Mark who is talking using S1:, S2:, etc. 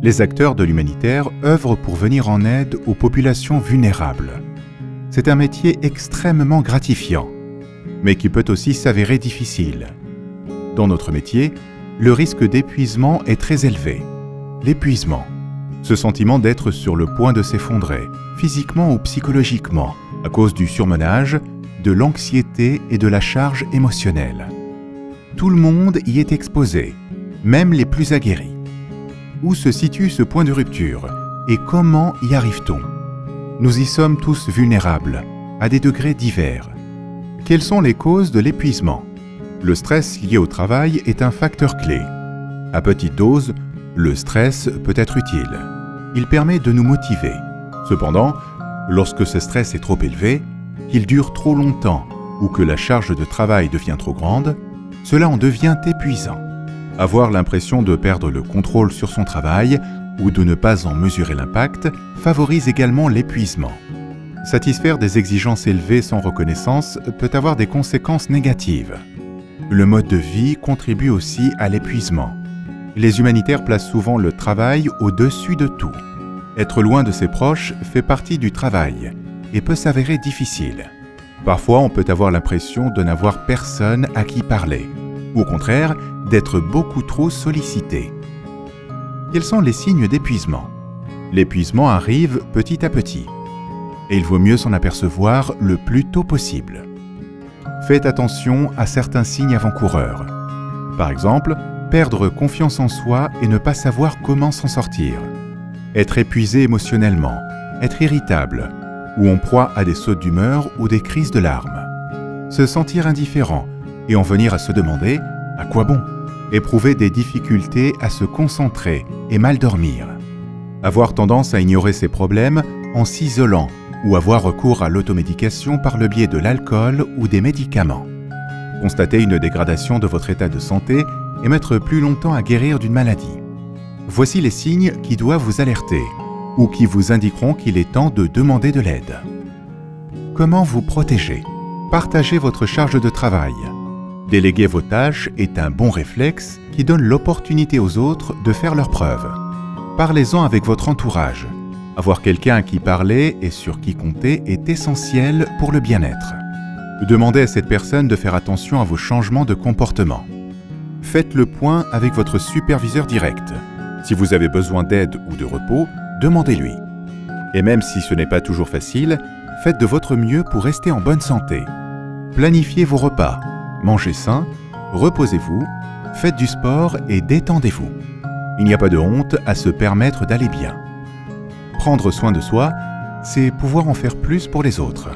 S1: Les acteurs de l'humanitaire œuvrent pour venir en aide aux populations vulnérables. C'est un métier extrêmement gratifiant, mais qui peut aussi s'avérer difficile. Dans notre métier, le risque d'épuisement est très élevé. L'épuisement, ce sentiment d'être sur le point de s'effondrer, physiquement ou psychologiquement, à cause du surmenage, de l'anxiété et de la charge émotionnelle. Tout le monde y est exposé, même les plus aguerris. Où se situe ce point de rupture et comment y arrive-t-on? Nous y sommes tous vulnérables, à des degrés divers. Quelles sont les causes de l'épuisement? Le stress lié au travail est un facteur clé. À petite dose, le stress peut être utile. Il permet de nous motiver. Cependant, lorsque ce stress est trop élevé, qu'il dure trop longtemps ou que la charge de travail devient trop grande, cela en devient épuisant. Avoir l'impression de perdre le contrôle sur son travail ou de ne pas en mesurer l'impact favorise également l'épuisement. Satisfaire des exigences élevées sans reconnaissance peut avoir des conséquences négatives. Le mode de vie contribue aussi à l'épuisement. Les humanitaires placent souvent le travail au-dessus de tout. Être loin de ses proches fait partie du travail et peut s'avérer difficile. Parfois, on peut avoir l'impression de n'avoir personne à qui parler, ou au contraire, d'être beaucoup trop sollicité. Quels sont les signes d'épuisement? L'épuisement arrive petit à petit, et il vaut mieux s'en apercevoir le plus tôt possible. Faites attention à certains signes avant-coureurs. Par exemple, perdre confiance en soi et ne pas savoir comment s'en sortir. Être épuisé émotionnellement, être irritable, ou en proie à des sautes d'humeur ou des crises de larmes. Se sentir indifférent et en venir à se demander « à quoi bon ?» Éprouver des difficultés à se concentrer et mal dormir. Avoir tendance à ignorer ses problèmes en s'isolant ou avoir recours à l'automédication par le biais de l'alcool ou des médicaments. Constater une dégradation de votre état de santé et mettre plus longtemps à guérir d'une maladie. Voici les signes qui doivent vous alerter ou qui vous indiqueront qu'il est temps de demander de l'aide. Comment vous protéger? Partagez votre charge de travail. Déléguer vos tâches est un bon réflexe qui donne l'opportunité aux autres de faire leurs preuves. Parlez-en avec votre entourage. Avoir quelqu'un à qui parler et sur qui compter est essentiel pour le bien-être. Demandez à cette personne de faire attention à vos changements de comportement. Faites le point avec votre superviseur direct. Si vous avez besoin d'aide ou de repos, demandez-lui. Et même si ce n'est pas toujours facile, faites de votre mieux pour rester en bonne santé. Planifiez vos repas. Mangez sain, reposez-vous, faites du sport et détendez-vous. Il n'y a pas de honte à se permettre d'aller bien. Prendre soin de soi, c'est pouvoir en faire plus pour les autres.